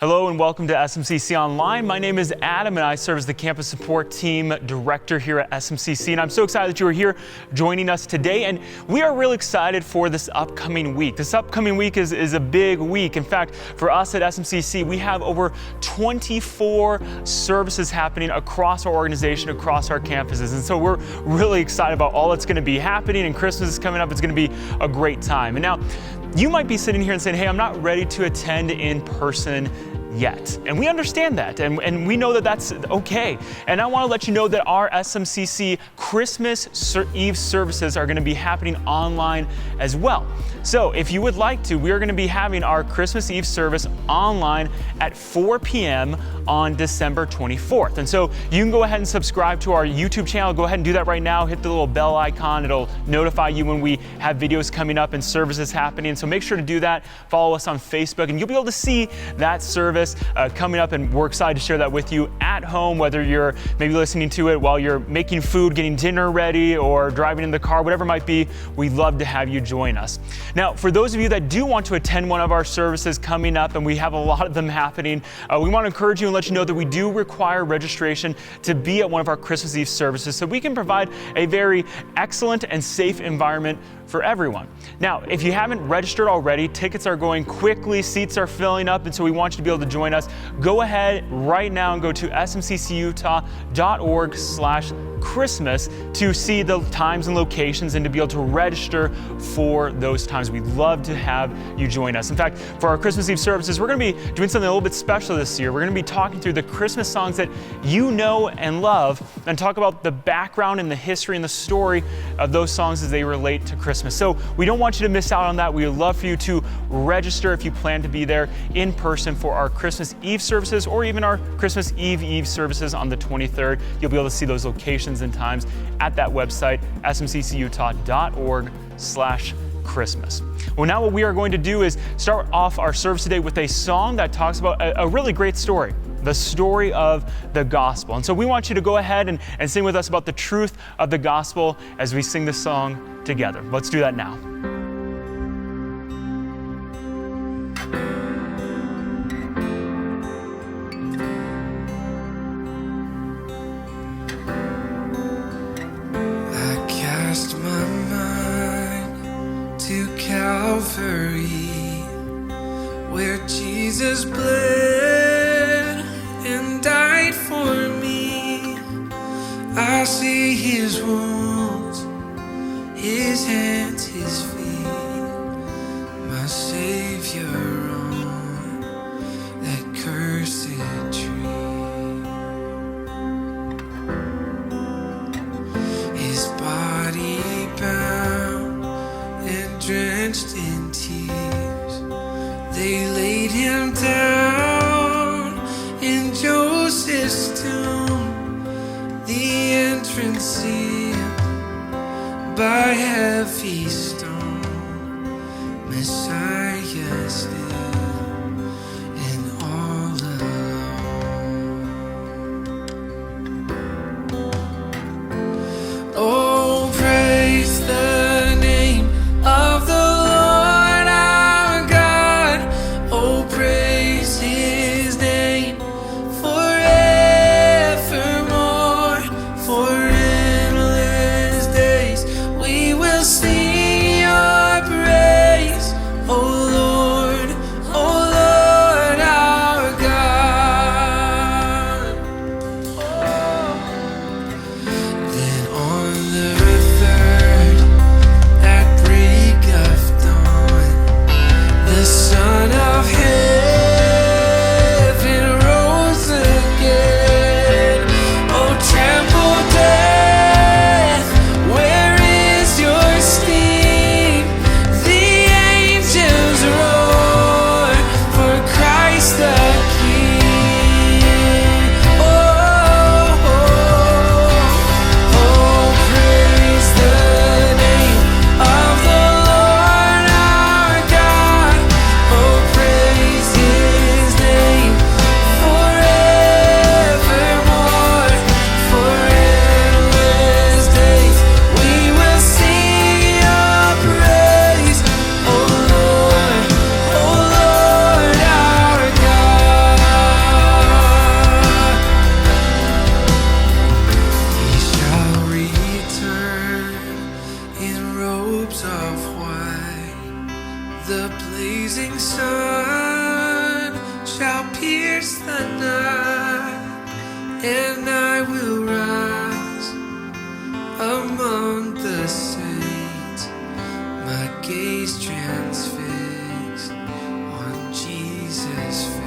Hello and welcome to SMCC Online. My name is Adam and I serve as the Campus Support Team Director here at SMCC, and I'm so excited that you are here joining us today, and we are really excited for this upcoming week. This upcoming week is a big week. In fact, for us at SMCC, we have over 24 services happening across our organization, across our campuses, and so we're really excited about all that's going to be happening, and Christmas is coming up. It's going to be a great time. And now, you might be sitting here and saying, hey, I'm not ready to attend in person yet. And we understand that, and we know that that's okay. And I want to let you know that our SMCC Christmas Eve services are going to be happening online as well. So if you would like to, we are going to be having our Christmas Eve service online at 4 p.m. on December 24th. And so you can go ahead and subscribe to our YouTube channel. Go ahead and do that right now. Hit the little bell icon. It'll notify you when we have videos coming up and services happening. So make sure to do that. Follow us on Facebook, and you'll be able to see that service coming up, and we're excited to share that with you at home, whether you're maybe listening to it while you're making food, getting dinner ready, or driving in the car, whatever it might be. We'd love to have you join us. Now, for those of you that do want to attend one of our services coming up, and we have a lot of them happening, we want to encourage you and let you know that we do require registration to be at one of our Christmas Eve services, so we can provide a very excellent and safe environment for everyone. Now, if you haven't registered already, tickets are going quickly, seats are filling up, and so we want you to be able to join us. Go ahead right now and go to smccutah.org/Christmas to see the times and locations and to be able to register for those times. We'd love to have you join us. In fact, for our Christmas Eve services, we're going to be doing something a little bit special this year. We're going to be talking through the Christmas songs that you know and love, and talk about the background and the history and the story of those songs as they relate to Christmas. So we don't want you to miss out on that. We would love for you to register if you plan to be there in person for our Christmas Eve services, or even our Christmas Eve services on the 23rd. You'll be able to see those locations and times at that website, smccutah.org/Christmas. Well, now what we are going to do is start off our service today with a song that talks about a really great story, the story of the gospel. And so we want you to go ahead and sing with us about the truth of the gospel as we sing this song together. Let's do that now. I cast my mind to Calvary, where Jesus bled and died for me. I see his wounds, his hands, his feet, my Savior on that cursed tree. His body bound and drenched in tears, they laid him down in Joseph's tomb, the entrance sealed by heavy stone. Messiah still and all alone. Oh, praise the name of the Lord our God. Oh, praise his name forevermore. For endless days we will sing your praise, oh Lord. shall pierce the night, and I will rise among the saints, my gaze transfixed on Jesus' face.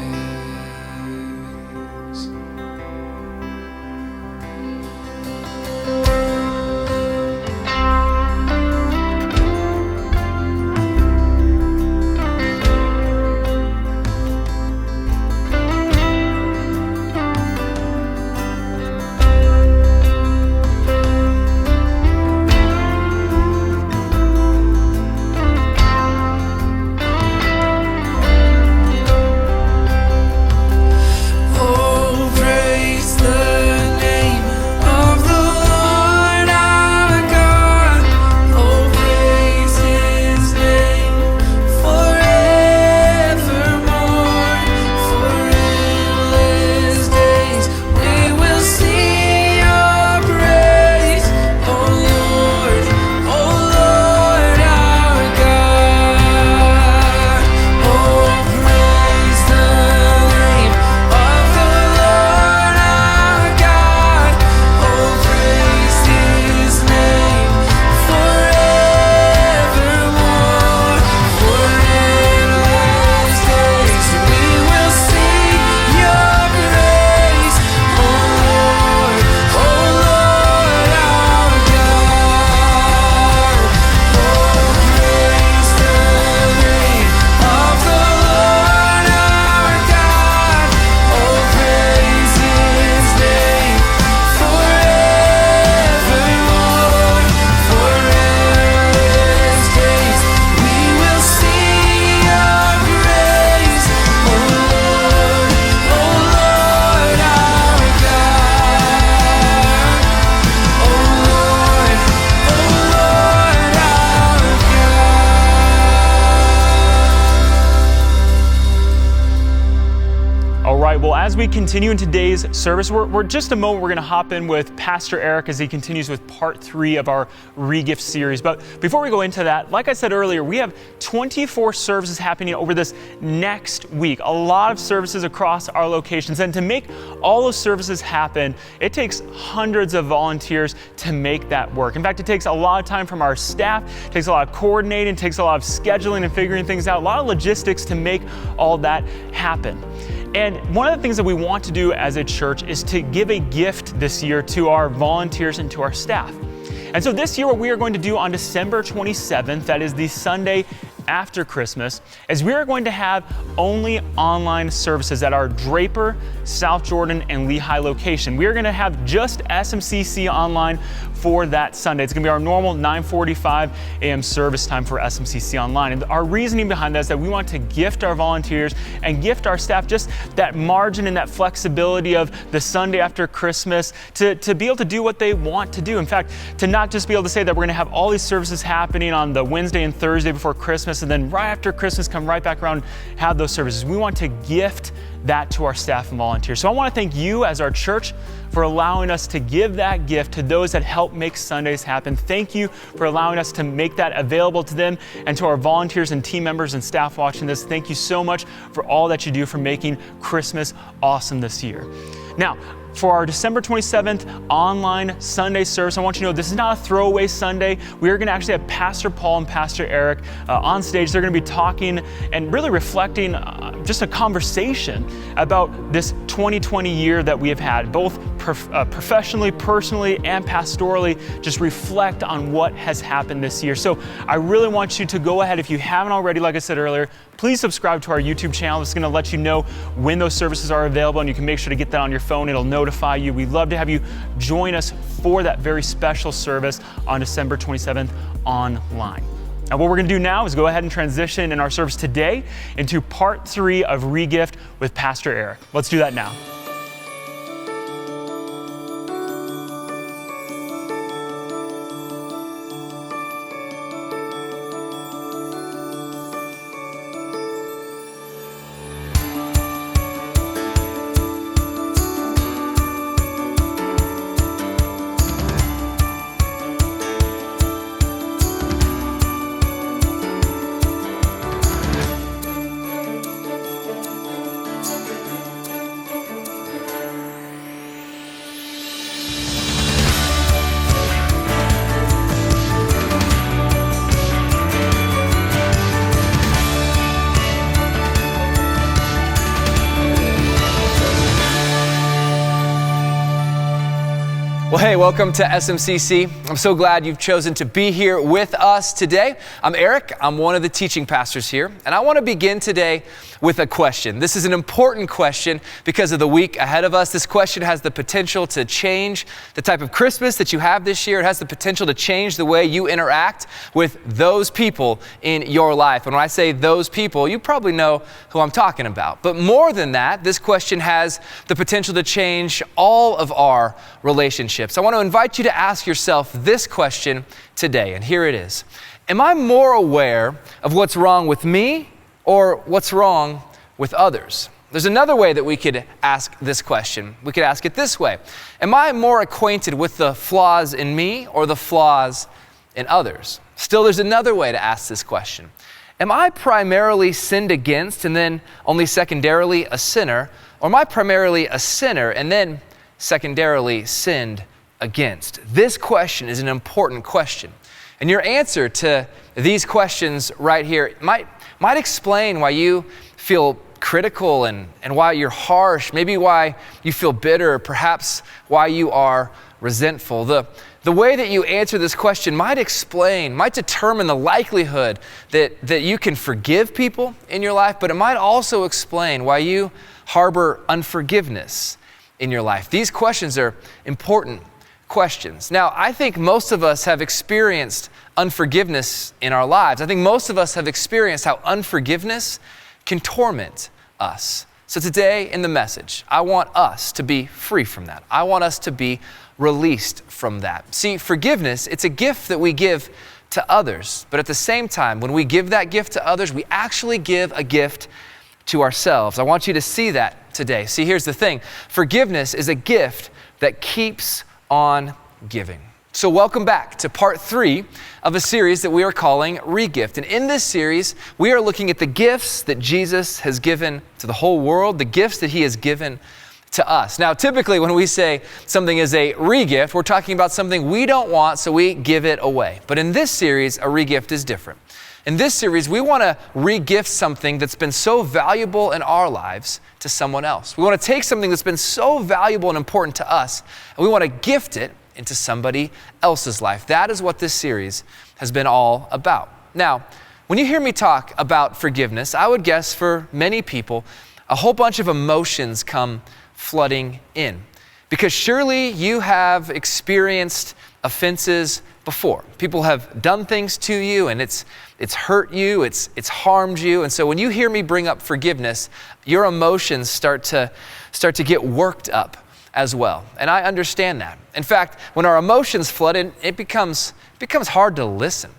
Well, as we continue in today's service, we're just a moment, we're going to hop in with Pastor Eric as he continues with part 3 of our Regift series. But before we go into that, like I said earlier, we have 24 services happening over this next week. A lot of services across our locations. And to make all those services happen, it takes hundreds of volunteers to make that work. In fact, it takes a lot of time from our staff, it takes a lot of coordinating, it takes a lot of scheduling and figuring things out, a lot of logistics to make all that happen. And one of the things that we want to do as a church is to give a gift this year to our volunteers and to our staff. And so this year, what we are going to do on December 27th, that is the Sunday after Christmas, is we are going to have only online services at our Draper, South Jordan, and Lehigh location. We are going to have just SMCC Online for that Sunday. It's going to be our normal 9:45 a.m. service time for SMCC Online. And our reasoning behind that is that we want to gift our volunteers and gift our staff just that margin and that flexibility of the Sunday after Christmas to be able to do what they want to do. In fact, to not just be able to say that we're going to have all these services happening on the Wednesday and Thursday before Christmas, and then right after Christmas come right back around and have those services. We want to gift that to our staff and volunteers. So I want to thank you as our church for allowing us to give that gift to those that help make Sundays happen. Thank you for allowing us to make that available to them, and to our volunteers and team members and staff watching this. Thank you so much for all that you do for making Christmas awesome this year. Now, for our December 27th online Sunday service, I want you to know this is not a throwaway Sunday. We are going to actually have Pastor Paul and Pastor Eric on stage. They're going to be talking and really reflecting just a conversation about this 2020 year that we have had, both professionally, personally, and pastorally. Just reflect on what has happened this year. So I really want you to go ahead, if you haven't already, like I said earlier, please subscribe to our YouTube channel. It's going to let you know when those services are available, and you can make sure to get that on your phone. It'll notify you. We'd love to have you join us for that very special service on December 27th online. Now, what we're going to do now is go ahead and transition in our service today into part 3 of Regift with Pastor Eric. Let's do that now. Well, hey, welcome to SMCC. I'm so glad you've chosen to be here with us today. I'm Eric. I'm one of the teaching pastors here, and I want to begin today with a question. This is an important question because of the week ahead of us. This question has the potential to change the type of Christmas that you have this year. It has the potential to change the way you interact with those people in your life. And when I say those people, you probably know who I'm talking about. But more than that, this question has the potential to change all of our relationships. I want to invite you to ask yourself this question today, and here it is. Am I more aware of what's wrong with me or what's wrong with others? There's another way that we could ask this question. We could ask it this way. Am I more acquainted with the flaws in me or the flaws in others? Still, there's another way to ask this question. Am I primarily sinned against and then only secondarily a sinner, or am I primarily a sinner and then secondarily sinned against? This question is an important question. And your answer to these questions right here might explain why you feel critical and why you're harsh, maybe why you feel bitter, perhaps why you are resentful. The way that you answer this question might determine the likelihood that you can forgive people in your life, but it might also explain why you harbor unforgiveness in your life. These questions are important questions. Now, I think most of us have experienced unforgiveness in our lives. I think most of us have experienced how unforgiveness can torment us. So today in the message, I want us to be free from that. I want us to be released from that. See, forgiveness, it's a gift that we give to others, but at the same time, when we give that gift to others, we actually give a gift to ourselves. I want you to see that today. See, here's the thing. Forgiveness is a gift that keeps on giving. So welcome back to part 3 of a series that we are calling Regift. And in this series, we are looking at the gifts that Jesus has given to the whole world, the gifts that he has given to us. Now, typically when we say something is a regift, we're talking about something we don't want, so we give it away. But in this series, a regift is different. In this series, we want to regift something that's been so valuable in our lives to someone else. We want to take something that's been so valuable and important to us, and we want to gift it into somebody else's life. That is what this series has been all about. Now, when you hear me talk about forgiveness, I would guess for many people, a whole bunch of emotions come flooding in. Because surely you have experienced offenses before. People have done things to you and it's hurt you, it's harmed you. And so when you hear me bring up forgiveness, your emotions start to get worked up as well. And I understand that. In fact, when our emotions flood in, it becomes hard to listen.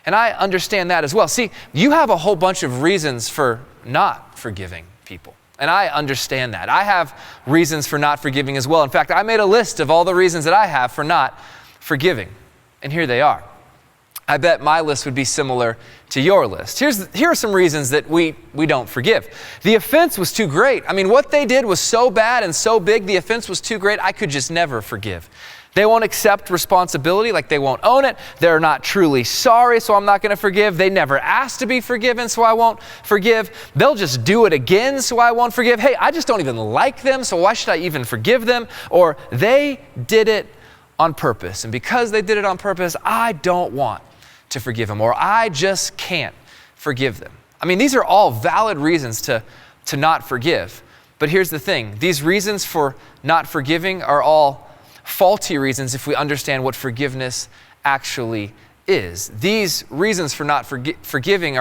And I understand that as well. See, you have a whole bunch of reasons for not forgiving people. And I understand that. I have reasons for not forgiving as well. In fact, I made a list of all the reasons that I have for not forgiving. And here they are. I bet my list would be similar to your list. Here are some reasons that we don't forgive. The offense was too great. I mean, what they did was so bad and so big, the offense was too great, I could just never forgive. They won't accept responsibility, like they won't own it. They're not truly sorry, so I'm not going to forgive. They never asked to be forgiven, so I won't forgive. They'll just do it again, so I won't forgive. Hey, I just don't even like them, so why should I even forgive them? Or they did it on purpose, and because they did it on purpose, I don't want to forgive them, or I just can't forgive them. I mean, these are all valid reasons to not forgive. But here's the thing. These reasons for not forgiving are all faulty reasons if we understand what forgiveness actually is. These reasons for not forgiving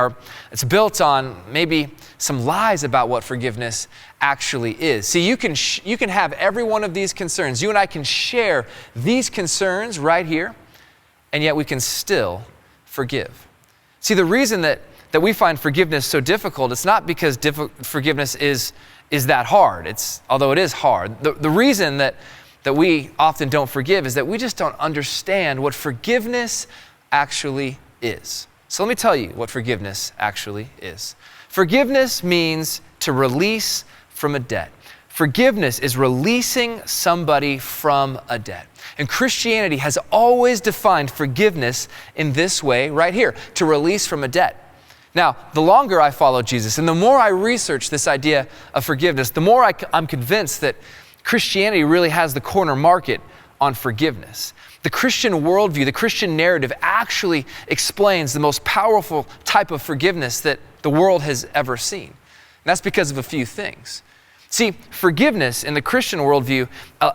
it's built on maybe some lies about what forgiveness actually is. See, you can have every one of these concerns. You and I can share these concerns right here, and yet we can still forgive. See, the reason that we find forgiveness so difficult, it's not because forgiveness is that hard. Although it is hard. The reason that we often don't forgive is that we just don't understand what forgiveness actually is. So let me tell you what forgiveness actually is. Forgiveness means to release from a debt. Forgiveness is releasing somebody from a debt. And Christianity has always defined forgiveness in this way right here, to release from a debt. Now, the longer I follow Jesus and the more I research this idea of forgiveness, the more I'm convinced that Christianity really has the corner market on forgiveness. The Christian worldview, the Christian narrative actually explains the most powerful type of forgiveness that the world has ever seen. And that's because of a few things. See, forgiveness in the Christian worldview,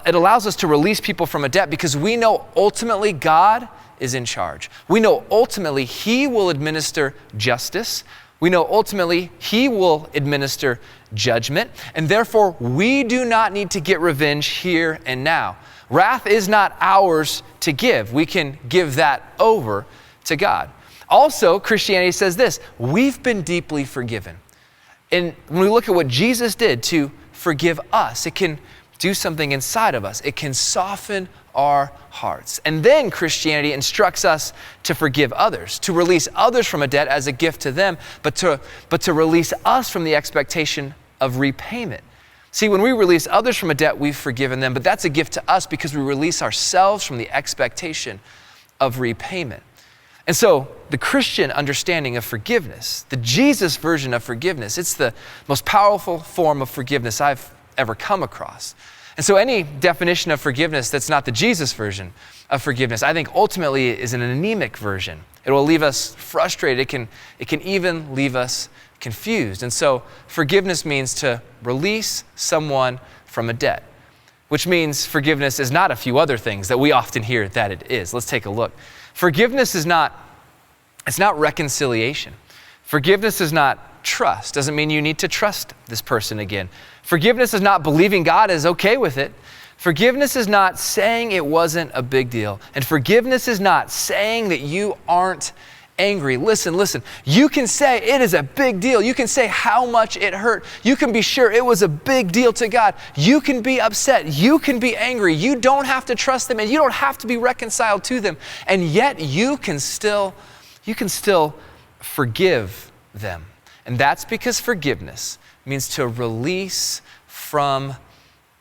it allows us to release people from a debt because we know ultimately God is in charge. We know ultimately He will administer justice. We know ultimately He will administer judgment, and therefore we do not need to get revenge here and now. Wrath is not ours to give. We can give that over to God. Also, Christianity says this: we've been deeply forgiven. And when we look at what Jesus did to forgive us, it can do something inside of us. It can soften our hearts. And then Christianity instructs us to forgive others, to release others from a debt as a gift to them, but to release us from the expectation of repayment. See, when we release others from a debt, we've forgiven them, but that's a gift to us because we release ourselves from the expectation of repayment. And so the Christian understanding of forgiveness, the Jesus version of forgiveness, it's the most powerful form of forgiveness I've ever come across. And so any definition of forgiveness that's not the Jesus version of forgiveness, I think ultimately is an anemic version. It will leave us frustrated. It can even leave us confused. And so forgiveness means to release someone from a debt, which means forgiveness is not a few other things that we often hear that it is. Let's take a look. Forgiveness is not reconciliation. Forgiveness is not trust. Doesn't mean you need to trust this person again. Forgiveness is not believing God is okay with it. Forgiveness is not saying it wasn't a big deal. And forgiveness is not saying that you aren't angry. Listen. You can say it is a big deal. You can say how much it hurt. You can be sure it was a big deal to God. You can be upset. You can be angry. You don't have to trust them and you don't have to be reconciled to them. And yet you can still forgive them. And that's because forgiveness means to release from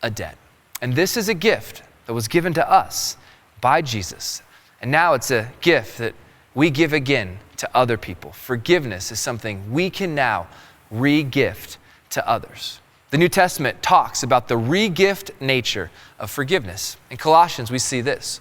a debt. And this is a gift that was given to us by Jesus. And now it's a gift that we give again to other people. Forgiveness is something we can now re-gift to others. The New Testament talks about the re-gift nature of forgiveness. In Colossians, we see this: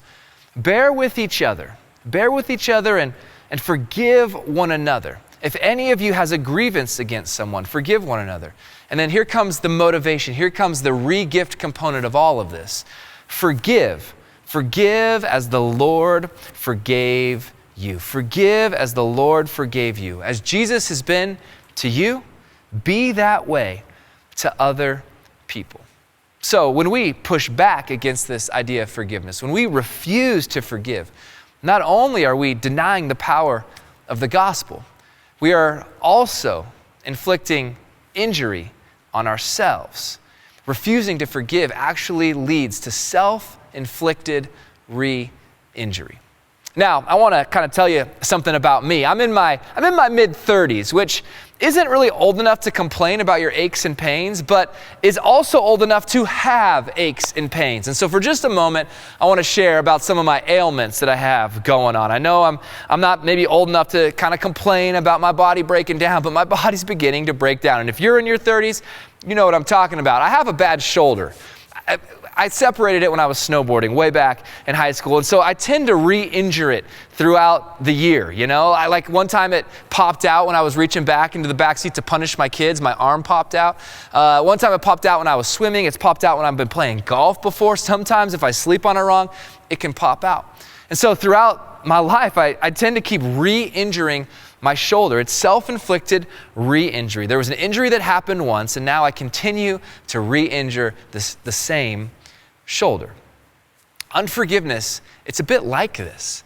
bear with each other and forgive one another. If any of you has a grievance against someone, forgive one another. And then here comes the motivation. Here comes the re-gift component of all of this. Forgive as the Lord forgave you. Forgive as the Lord forgave you. As Jesus has been to you, be that way to other people. So when we push back against this idea of forgiveness, when we refuse to forgive, not only are we denying the power of the gospel, we are also inflicting injury on ourselves. Refusing to forgive actually leads to self-inflicted re-injury. Now, I want to kind of tell you something about me. I'm in my mid-30s, which isn't really old enough to complain about your aches and pains, but is also old enough to have aches and pains. And so for just a moment, I want to share about some of my ailments that I have going on. I know I'm not maybe old enough to kind of complain about my body breaking down, but my body's beginning to break down. And if you're in your 30s, you know what I'm talking about. I have a bad shoulder. I separated it when I was snowboarding way back in high school, and so I tend to re-injure it throughout the year, you know? One time it popped out when I was reaching back into the backseat to punish my kids. My arm popped out. One time it popped out when I was swimming. It's popped out when I've been playing golf before. Sometimes if I sleep on it wrong, it can pop out. And so throughout my life, I tend to keep re-injuring my shoulder. It's self-inflicted re-injury. There was an injury that happened once, and now I continue to re-injure the same shoulder. Unforgiveness, it's a bit like this.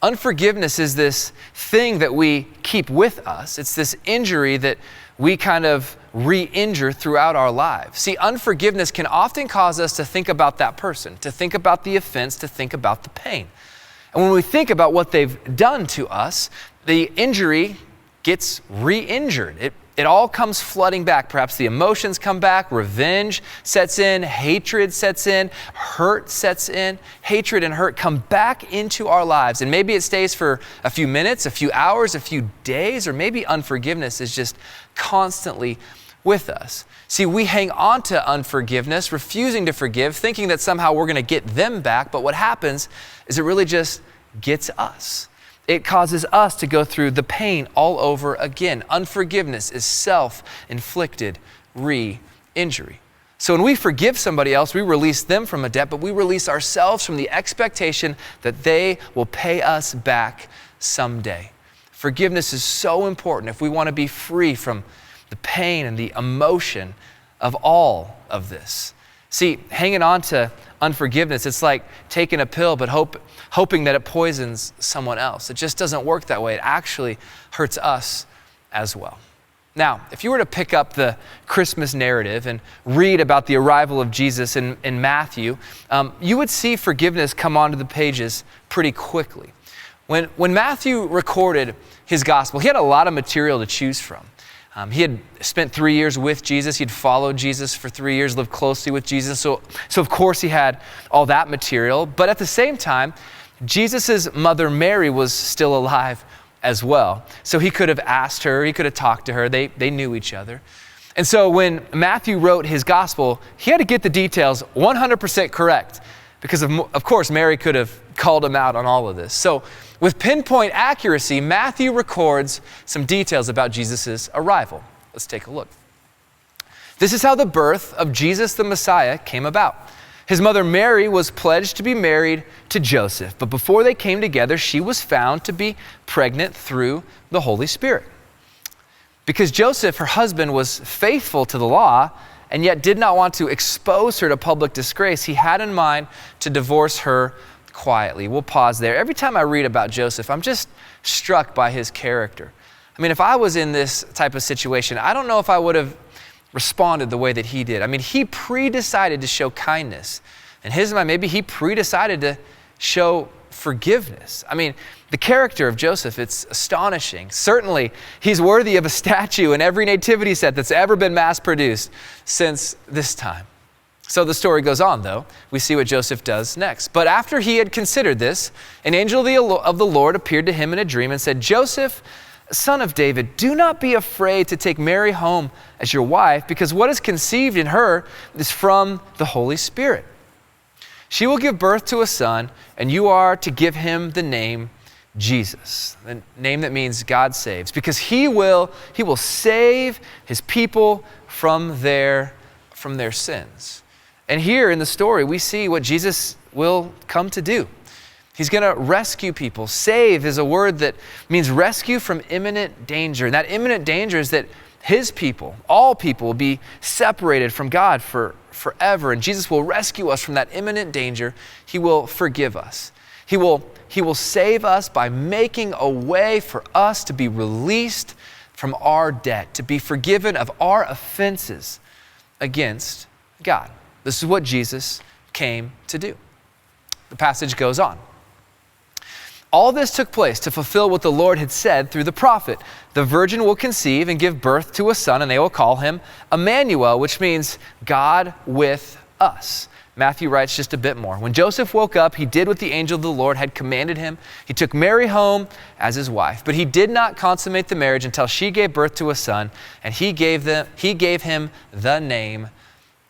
Unforgiveness is this thing that we keep with us. It's this injury that we kind of re-injure throughout our lives. See, unforgiveness can often cause us to think about that person, to think about the offense, to think about the pain. And when we think about what they've done to us, the injury gets re-injured. It all comes flooding back. Perhaps the emotions come back, revenge sets in, hatred sets in, hurt sets in. Hatred and hurt come back into our lives. And maybe it stays for a few minutes, a few hours, a few days, or maybe unforgiveness is just constantly with us. See, we hang on to unforgiveness, refusing to forgive, thinking that somehow we're going to get them back. But what happens is it really just gets us. It causes us to go through the pain all over again. Unforgiveness is self-inflicted re-injury. So when we forgive somebody else, we release them from a debt, but we release ourselves from the expectation that they will pay us back someday. Forgiveness is so important if we want to be free from the pain and the emotion of all of this. See, hanging on to unforgiveness, it's like taking a pill but hoping that it poisons someone else. It just doesn't work that way. It actually hurts us as well. Now, if you were to pick up the Christmas narrative and read about the arrival of Jesus in Matthew, you would see forgiveness come onto the pages pretty quickly. When Matthew recorded his gospel, he had a lot of material to choose from. He had spent 3 years with Jesus. He'd followed Jesus for 3 years, lived closely with Jesus. So of course he had all that material. But at the same time, Jesus' mother Mary was still alive as well. So he could have asked her, he could have talked to her. They knew each other. And so when Matthew wrote his gospel, he had to get the details 100% correct because of course Mary could have called him out on all of this. So with pinpoint accuracy, Matthew records some details about Jesus' arrival. Let's take a look. This is how the birth of Jesus the Messiah came about. His mother Mary was pledged to be married to Joseph, but before they came together, she was found to be pregnant through the Holy Spirit. Because Joseph, her husband, was faithful to the law and yet did not want to expose her to public disgrace, he had in mind to divorce her quietly. We'll pause there. Every time I read about Joseph, I'm just struck by his character. I mean, if I was in this type of situation, I don't know if I would have responded the way that he did. I mean, he pre-decided to show kindness. In his mind, maybe he pre-decided to show forgiveness. I mean, the character of Joseph, it's astonishing. Certainly, he's worthy of a statue in every nativity set that's ever been mass-produced since this time. So the story goes on, though. We see what Joseph does next. But after he had considered this, an angel of the Lord appeared to him in a dream and said, "Joseph, son of David, do not be afraid to take Mary home as your wife, because what is conceived in her is from the Holy Spirit. She will give birth to a son, and you are to give him the name Jesus," the name that means God saves, because he will save his people from their sins. And here in the story, we see what Jesus will come to do. He's going to rescue people. Save is a word that means rescue from imminent danger. And that imminent danger is that his people, all people, will be separated from God forever. And Jesus will rescue us from that imminent danger. He will forgive us. He will save us by making a way for us to be released from our debt, to be forgiven of our offenses against God. This is what Jesus came to do. The passage goes on. All this took place to fulfill what the Lord had said through the prophet. The virgin will conceive and give birth to a son, and they will call him Emmanuel, which means God with us. Matthew writes just a bit more. When Joseph woke up, he did what the angel of the Lord had commanded him. He took Mary home as his wife, but he did not consummate the marriage until she gave birth to a son, and he gave him the name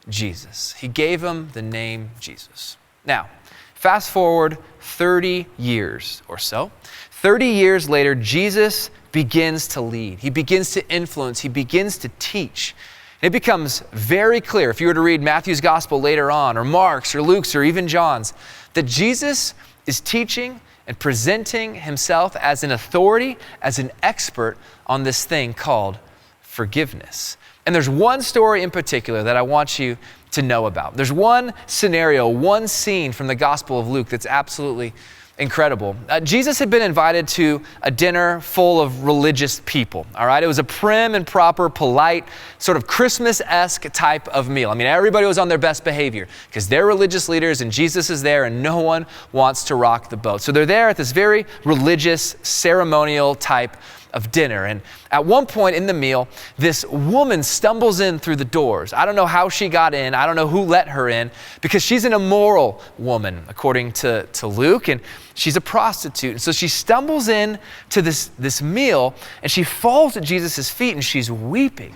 Jesus. He gave him the name Jesus. Now, fast forward 30 years or so. 30 years later, Jesus begins to lead. He begins to influence. He begins to teach. And it becomes very clear, if you were to read Matthew's gospel later on, or Mark's, or Luke's, or even John's, that Jesus is teaching and presenting himself as an authority, as an expert on this thing called forgiveness. And there's one story in particular that I want you to know about. There's one scenario, one scene from the Gospel of Luke that's absolutely incredible. Jesus had been invited to a dinner full of religious people, all right? It was a prim and proper, polite, sort of Christmas-esque type of meal. I mean, everybody was on their best behavior because they're religious leaders and Jesus is there and no one wants to rock the boat. So they're there at this very religious, ceremonial type of dinner. And at one point in the meal, this woman stumbles in through the doors. I don't know how she got in. I don't know who let her in, because she's an immoral woman, according to Luke, and she's a prostitute. And so she stumbles in to this meal, and she falls at Jesus' feet, and she's weeping.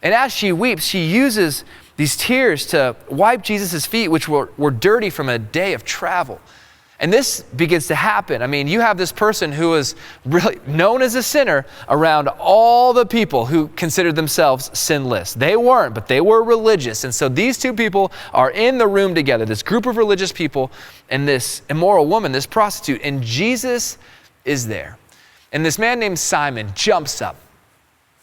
And as she weeps, she uses these tears to wipe Jesus' feet, which were dirty from a day of travel. And this begins to happen. I mean, you have this person who is really known as a sinner around all the people who considered themselves sinless. They weren't, but they were religious. And so these two people are in the room together, this group of religious people and this immoral woman, this prostitute, and Jesus is there. And this man named Simon jumps up.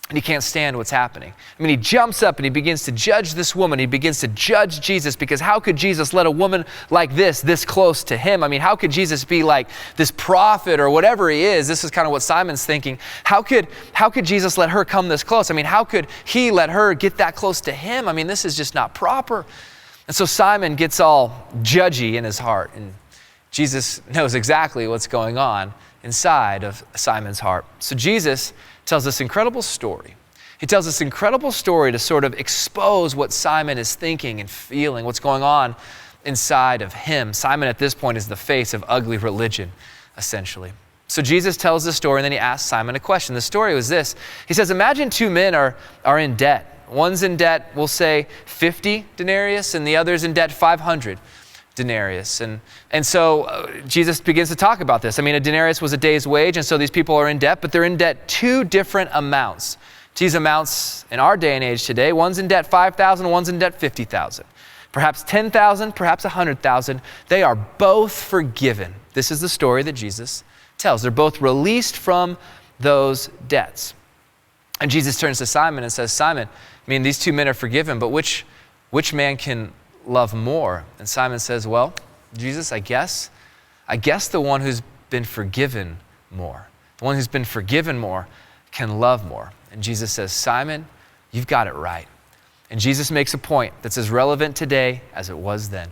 And he can't stand what's happening. I mean, he jumps up and he begins to judge this woman. He begins to judge Jesus, because how could Jesus let a woman like this close to him? I mean, how could Jesus be like this prophet or whatever he is? This is kind of what Simon's thinking. How could Jesus let her come this close? I mean, how could he let her get that close to him? I mean, this is just not proper. And so Simon gets all judgy in his heart, and Jesus knows exactly what's going on inside of Simon's heart. So Jesus tells this incredible story. He tells this incredible story to sort of expose what Simon is thinking and feeling, what's going on inside of him. Simon at this point is the face of ugly religion, essentially. So Jesus tells the story, and then he asks Simon a question. The story was this. He says, imagine two men are in debt. One's in debt, we'll say 50 denarius, and the other's in debt 500 denarius. And so Jesus begins to talk about this. I mean, a denarius was a day's wage, and so these people are in debt, but they're in debt two different amounts. These amounts in our day and age today, one's in debt 5,000, one's in debt 50,000. Perhaps 10,000, perhaps 100,000. They are both forgiven. This is the story that Jesus tells. They're both released from those debts. And Jesus turns to Simon and says, Simon, I mean, these two men are forgiven, but which man can love more? And Simon says, well, Jesus, I guess the one who's been forgiven more. The one who's been forgiven more can love more. And Jesus says, Simon, you've got it right. And Jesus makes a point that's as relevant today as it was then.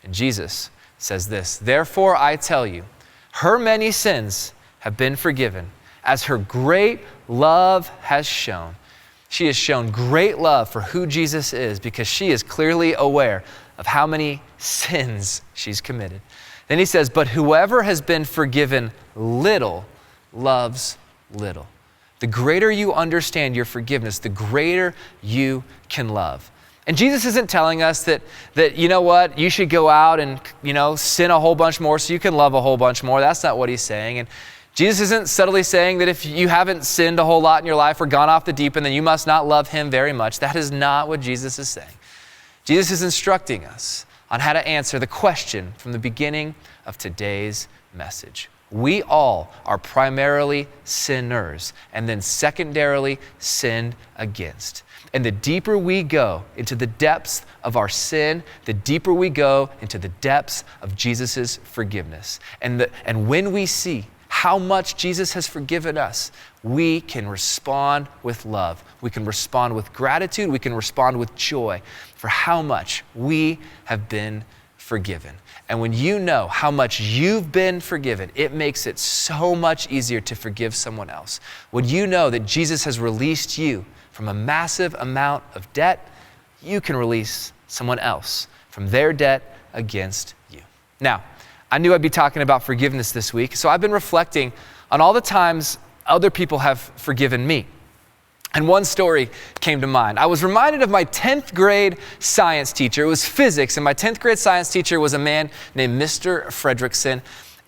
And Jesus says this, therefore I tell you, her many sins have been forgiven, as her great love has shown. She has shown great love for who Jesus is, because she is clearly aware of how many sins she's committed. Then he says, but whoever has been forgiven little loves little. The greater you understand your forgiveness, the greater you can love. And Jesus isn't telling us that you know what, you should go out and sin a whole bunch more so you can love a whole bunch more. That's not what he's saying. And Jesus isn't subtly saying that if you haven't sinned a whole lot in your life or gone off the deep end, then you must not love him very much. That is not what Jesus is saying. Jesus is instructing us on how to answer the question from the beginning of today's message. We all are primarily sinners, and then secondarily sinned against. And the deeper we go into the depths of our sin, the deeper we go into the depths of Jesus' forgiveness. And when we see how much Jesus has forgiven us, we can respond with love. We can respond with gratitude. We can respond with joy for how much we have been forgiven. And when you know how much you've been forgiven, it makes it so much easier to forgive someone else. When you know that Jesus has released you from a massive amount of debt, you can release someone else from their debt against you. Now, I knew I'd be talking about forgiveness this week, so I've been reflecting on all the times other people have forgiven me. And one story came to mind. I was reminded of my 10th grade science teacher. It was physics, and my 10th grade science teacher was a man named Mr. Fredrickson.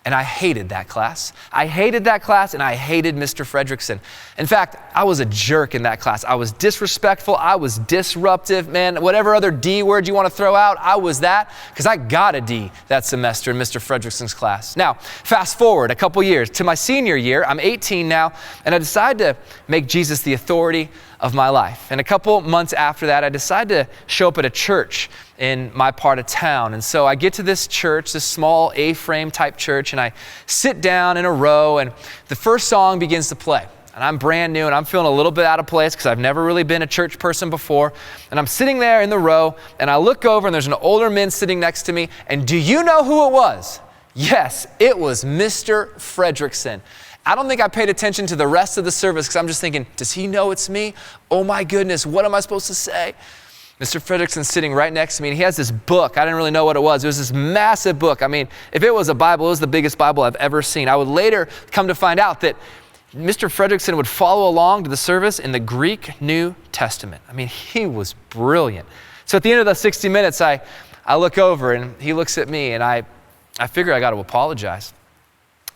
And I hated that class. I hated that class, and I hated Mr. Fredrickson. In fact, I was a jerk in that class. I was disrespectful. I was disruptive, man. Whatever other D word you want to throw out, I was that, because I got a D that semester in Mr. Fredrickson's class. Now, fast forward a couple years to my senior year. I'm 18 now, and I decided to make Jesus the authority of my life. And a couple months after that, I decided to show up at a church in my part of town. And so I get to this church, this small A-frame type church, and I sit down in a row, and the first song begins to play. And I'm brand new, and I'm feeling a little bit out of place because I've never really been a church person before. And I'm sitting there in the row, and I look over, and there's an older man sitting next to me. And do you know who it was? Yes, it was Mr. Fredrickson. I don't think I paid attention to the rest of the service because I'm just thinking, does he know it's me? Oh my goodness, what am I supposed to say? Mr. Fredrickson's sitting right next to me, and he has this book. I didn't really know what it was. It was this massive book. I mean, if it was a Bible, it was the biggest Bible I've ever seen. I would later come to find out that Mr. Fredrickson would follow along to the service in the Greek New Testament. I mean, he was brilliant. So at the end of the 60 minutes, I look over and he looks at me and I figure I got to apologize.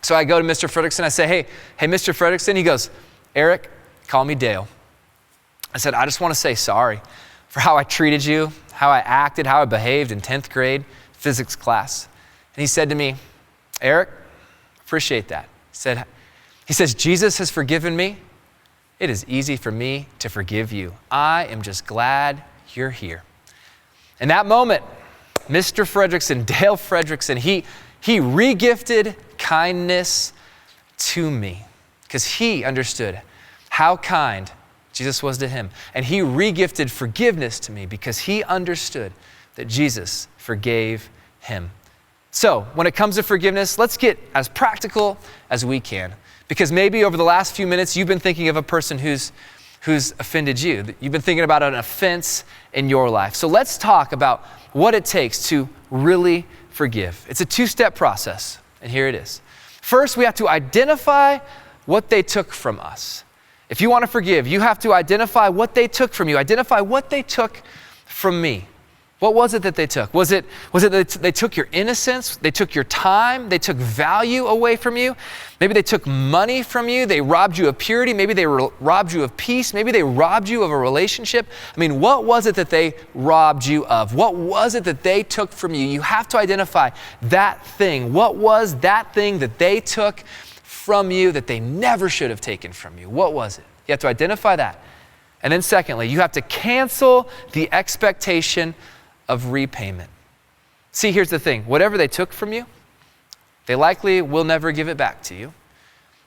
So I go to Mr. Fredrickson, I say, hey, Mr. Fredrickson. He goes, Eric, call me Dale. I said, I just want to say sorry for how I treated you, how I acted, how I behaved in 10th grade physics class. And he said to me, Eric, appreciate that. He says, Jesus has forgiven me. It is easy for me to forgive you. I am just glad you're here. In that moment, Mr. Fredrickson, Dale Fredrickson, he re-gifted kindness to me because he understood how kind Jesus was to him. And he re-gifted forgiveness to me because he understood that Jesus forgave him. So when it comes to forgiveness, let's get as practical as we can, because maybe over the last few minutes, you've been thinking of a person who's offended you. You've been thinking about an offense in your life. So let's talk about what it takes to really forgive. It's a two-step process, and here it is. First, we have to identify what they took from us. If you want to forgive, you have to identify what they took from you. Identify what they took from me. What was it that they took? Was it that they took your innocence? They took your time? They took value away from you? Maybe they took money from you. They robbed you of purity. Maybe they robbed you of peace. Maybe they robbed you of a relationship. I mean, what was it that they robbed you of? What was it that they took from you? You have to identify that thing. What was that thing that they took from you that they never should have taken from you? What was it? You have to identify that. And then secondly, you have to cancel the expectation of repayment. See, here's the thing. Whatever they took from you, they likely will never give it back to you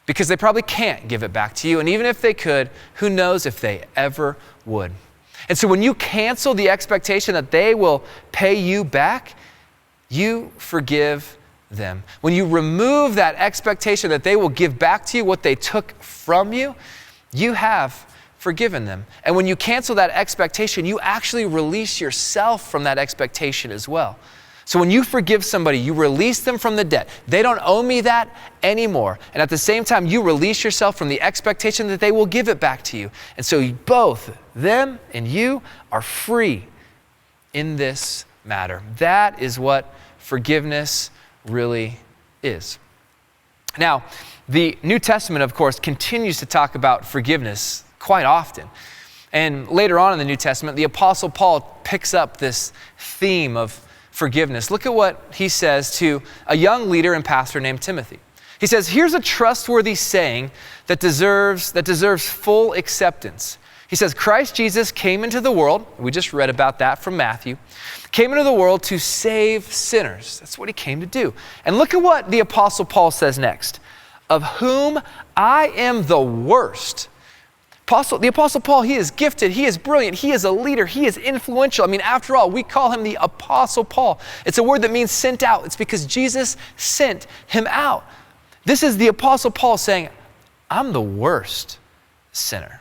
because they probably can't give it back to you. And even if they could, who knows if they ever would. And so when you cancel the expectation that they will pay you back, you forgive them. When you remove that expectation that they will give back to you what they took from you, you have forgiven them. And when you cancel that expectation, you actually release yourself from that expectation as well. So when you forgive somebody, you release them from the debt. They don't owe me that anymore. And at the same time, you release yourself from the expectation that they will give it back to you. And so both them and you are free in this matter. That is what forgiveness really is. Now, the New Testament, of course, continues to talk about forgiveness quite often. And later on in the New Testament, the Apostle Paul picks up this theme of forgiveness. Look at what he says to a young leader and pastor named Timothy. He says, here's a trustworthy saying that deserves full acceptance. He says, Christ Jesus came into the world, we just read about that from Matthew, came into the world to save sinners. That's what he came to do. And look at what the Apostle Paul says next. Of whom I am the worst. The Apostle Paul, he is gifted, he is brilliant, he is a leader, he is influential. I mean, after all, we call him the Apostle Paul. It's a word that means sent out. It's because Jesus sent him out. This is the Apostle Paul saying, I'm the worst sinner.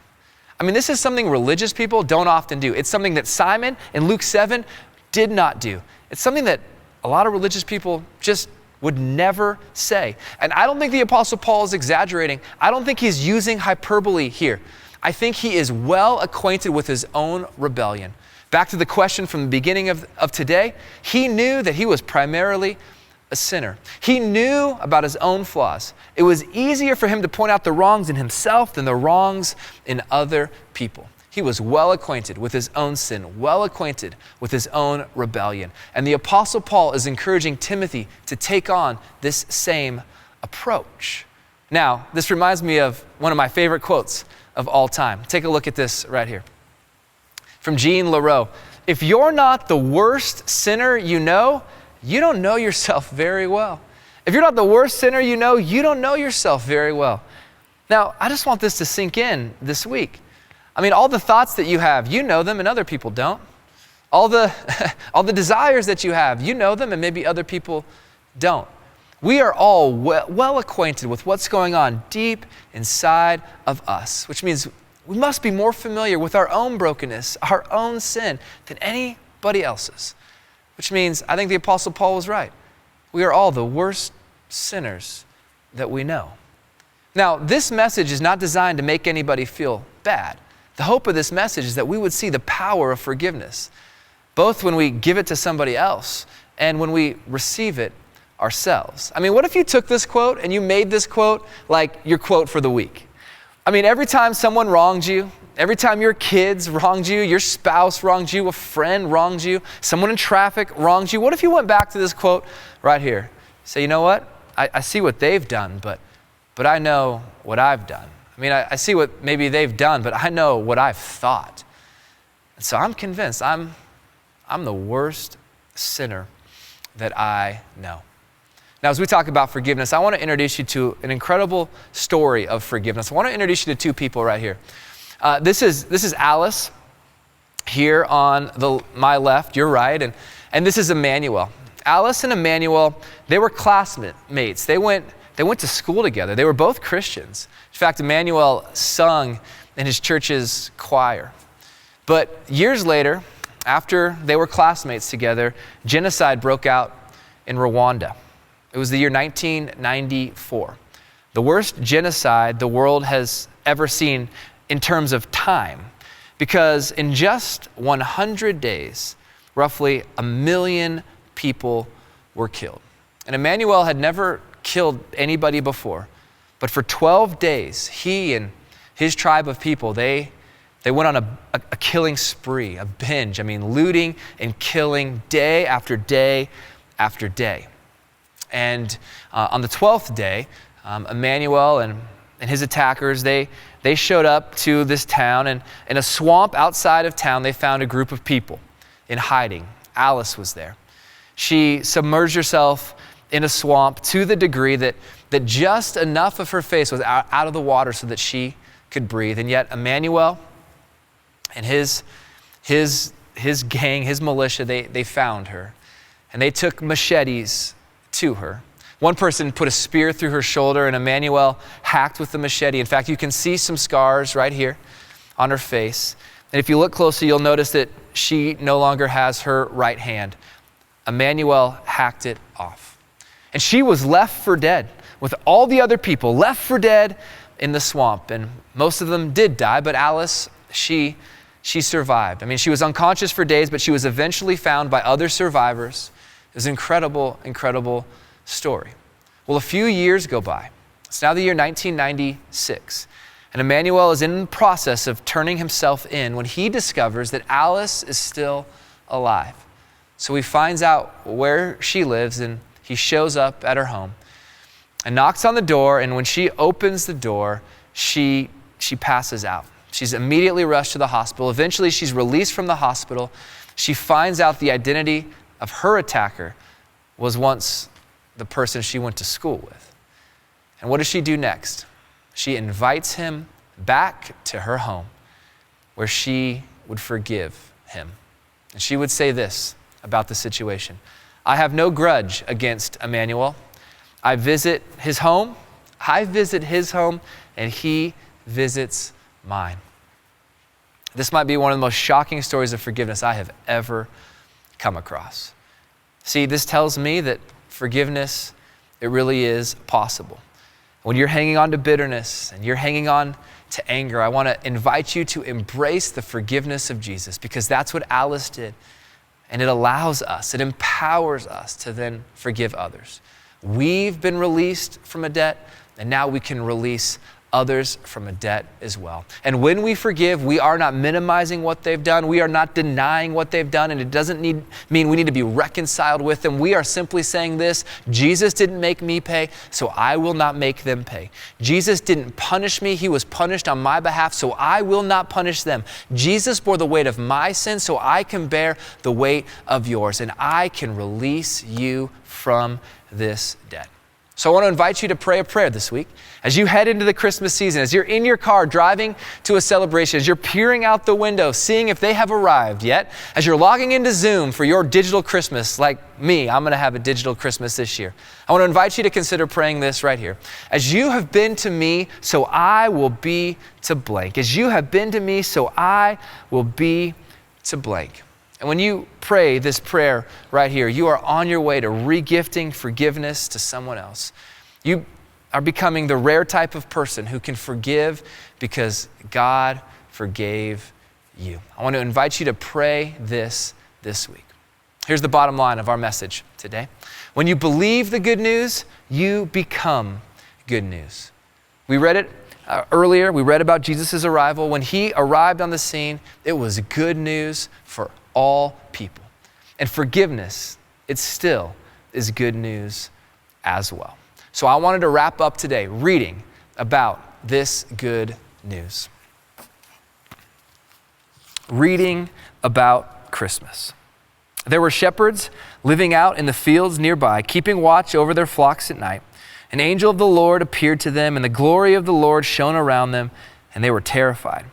I mean, this is something religious people don't often do. It's something that Simon in Luke 7 did not do. It's something that a lot of religious people just would never say. And I don't think the Apostle Paul is exaggerating. I don't think he's using hyperbole here. I think he is well acquainted with his own rebellion. Back to the question from the beginning of today, he knew that he was primarily a sinner. He knew about his own flaws. It was easier for him to point out the wrongs in himself than the wrongs in other people. He was well acquainted with his own sin, well acquainted with his own rebellion. And the Apostle Paul is encouraging Timothy to take on this same approach. Now, this reminds me of one of my favorite quotes of all time. Take a look at this right here. From Jean Leroux. If you're not the worst sinner you don't know yourself very well. If you're not the worst sinner you don't know yourself very well. Now, I just want this to sink in this week. I mean, all the thoughts that you have, you know them and other people don't. All the desires that you have, you know them and maybe other people don't. We are all well acquainted with what's going on deep inside of us, which means we must be more familiar with our own brokenness, our own sin, than anybody else's. Which means I think the Apostle Paul was right. We are all the worst sinners that we know. Now, this message is not designed to make anybody feel bad. The hope of this message is that we would see the power of forgiveness, both when we give it to somebody else and when we receive it ourselves. I mean, what if you took this quote and you made this quote like your quote for the week? I mean, every time someone wronged you, every time your kids wronged you, your spouse wronged you, a friend wronged you, someone in traffic wronged you, what if you went back to this quote right here? Say, you know what? I see what they've done, but I know what I've done. I mean, I see what maybe they've done, but I know what I've thought. And so I'm convinced I'm the worst sinner that I know. Now, as we talk about forgiveness, I want to introduce you to an incredible story of forgiveness. I want to introduce you to two people right here. This is Alice here on my left, your right, and this is Emmanuel. Alice and Emmanuel, they were classmates. They went to school together. They were both Christians. In fact, Emmanuel sung in his church's choir. But years later, after they were classmates together, genocide broke out in Rwanda. It was the year 1994. The worst genocide the world has ever seen in terms of time, because in just 100 days, roughly 1 million people were killed. And Emmanuel had never killed anybody before, but for 12 days, he and his tribe of people, they went on a killing spree, a binge. I mean, looting and killing day after day after day. And on the 12th day, Emmanuel and his attackers, they showed up to this town, and in a swamp outside of town, they found a group of people in hiding. Alice was there. She submerged herself in a swamp to the degree that just enough of her face was out of the water so that she could breathe. And yet Emmanuel and his gang, his militia, they found her, and they took machetes to her. One person put a spear through her shoulder, and Emmanuel hacked with the machete. In fact, you can see some scars right here on her face. And if you look closely, you'll notice that she no longer has her right hand. Emmanuel hacked it off. And she was left for dead with all the other people, left for dead in the swamp. And most of them did die, but Alice, she survived. I mean, she was unconscious for days, but she was eventually found by other survivors. It was an incredible, incredible story. Well, a few years go by. It's now the year 1996. And Emmanuel is in the process of turning himself in when he discovers that Alice is still alive. So he finds out where she lives, and he shows up at her home and knocks on the door. And when she opens the door, she passes out. She's immediately rushed to the hospital. Eventually, she's released from the hospital. She finds out the identity of her attacker was once the person she went to school with. And what does she do next? She invites him back to her home where she would forgive him. And she would say this about the situation: I have no grudge against Emmanuel. I visit his home, and he visits mine. This might be one of the most shocking stories of forgiveness I have ever come across. See, this tells me that forgiveness, it really is possible. When you're hanging on to bitterness and you're hanging on to anger, I want to invite you to embrace the forgiveness of Jesus, because that's what Alice did. And it allows us, it empowers us to then forgive others. We've been released from a debt, and now we can release others from a debt as well. And when we forgive, we are not minimizing what they've done. We are not denying what they've done, and it doesn't mean we need to be reconciled with them. We are simply saying this: Jesus didn't make me pay, so I will not make them pay. Jesus didn't punish me. He was punished on my behalf, so I will not punish them. Jesus bore the weight of my sin, so I can bear the weight of yours, and I can release you from this debt. So I want to invite you to pray a prayer this week. As you head into the Christmas season, as you're in your car driving to a celebration, as you're peering out the window, seeing if they have arrived yet, as you're logging into Zoom for your digital Christmas, like me, I'm going to have a digital Christmas this year. I want to invite you to consider praying this right here. As you have been to me, so I will be to blank. As you have been to me, so I will be to blank. And when you pray this prayer right here, you are on your way to regifting forgiveness to someone else. You are becoming the rare type of person who can forgive because God forgave you. I want to invite you to pray this week. Here's the bottom line of our message today. When you believe the good news, you become good news. We read it earlier. We read about Jesus' arrival. When he arrived on the scene, it was good news for all people. And forgiveness, it still is good news as well. So I wanted to wrap up today reading about this good news. Reading about Christmas. There were shepherds living out in the fields nearby, keeping watch over their flocks at night. An angel of the Lord appeared to them, and the glory of the Lord shone around them, and they were terrified.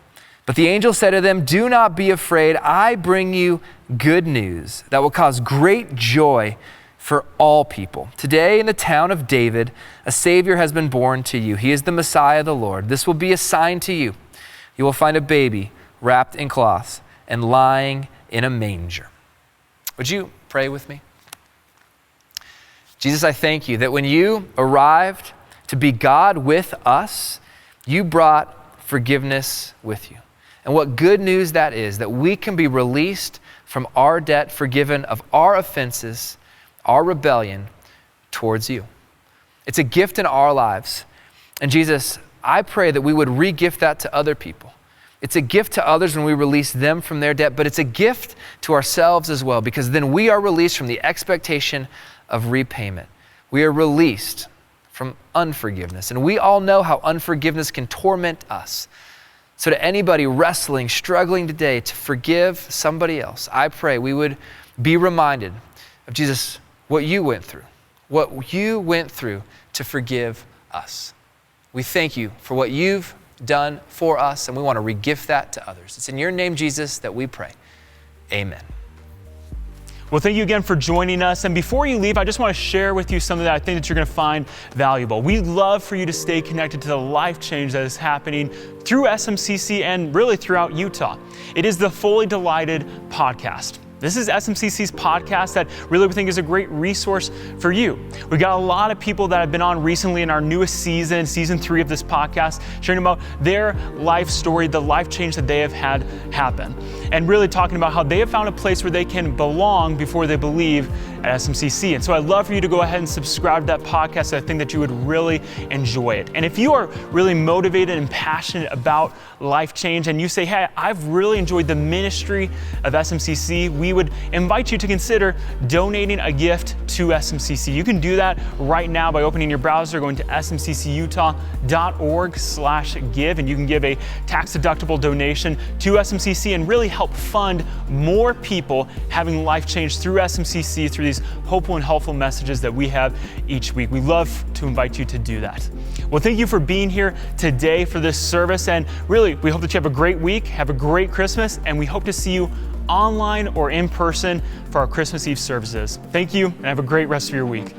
But the angel said to them, "Do not be afraid. I bring you good news that will cause great joy for all people. Today in the town of David, a Savior has been born to you. He is the Messiah, the Lord. This will be a sign to you. You will find a baby wrapped in cloths and lying in a manger." Would you pray with me? Jesus, I thank you that when you arrived to be God with us, you brought forgiveness with you. And what good news that is, that we can be released from our debt, forgiven of our offenses, our rebellion towards you. It's a gift in our lives. And Jesus, I pray that we would re-gift that to other people. It's a gift to others when we release them from their debt, but it's a gift to ourselves as well, because then we are released from the expectation of repayment. We are released from unforgiveness. And we all know how unforgiveness can torment us. So to anybody wrestling, struggling today to forgive somebody else, I pray we would be reminded of Jesus, what you went through to forgive us. We thank you for what you've done for us, and we want to re-gift that to others. It's in your name, Jesus, that we pray. Amen. Well, thank you again for joining us. And before you leave, I just want to share with you something that I think that you're going to find valuable. We'd love for you to stay connected to the life change that is happening through SMCC and really throughout Utah. It is the Fully Delighted podcast. This is SMCC's podcast that really we think is a great resource for you. We got a lot of people that have been on recently in our newest season, season 3 of this podcast, sharing about their life story, the life change that they have had happen, and really talking about how they have found a place where they can belong before they believe at SMCC. And so I'd love for you to go ahead and subscribe to that podcast. I think that you would really enjoy it. And if you are really motivated and passionate about life change and you say, hey, I've really enjoyed the ministry of SMCC, we would invite you to consider donating a gift to SMCC. You can do that right now by opening your browser, going to smccutah.org/give, and you can give a tax-deductible donation to SMCC and really help fund more people having life change through SMCC, through these hopeful and helpful messages that we have each week. We love to invite you to do that. Well, thank you for being here today for this service, and really, we hope that you have a great week, have a great Christmas, and we hope to see you online or in person for our Christmas Eve services. Thank you, and have a great rest of your week.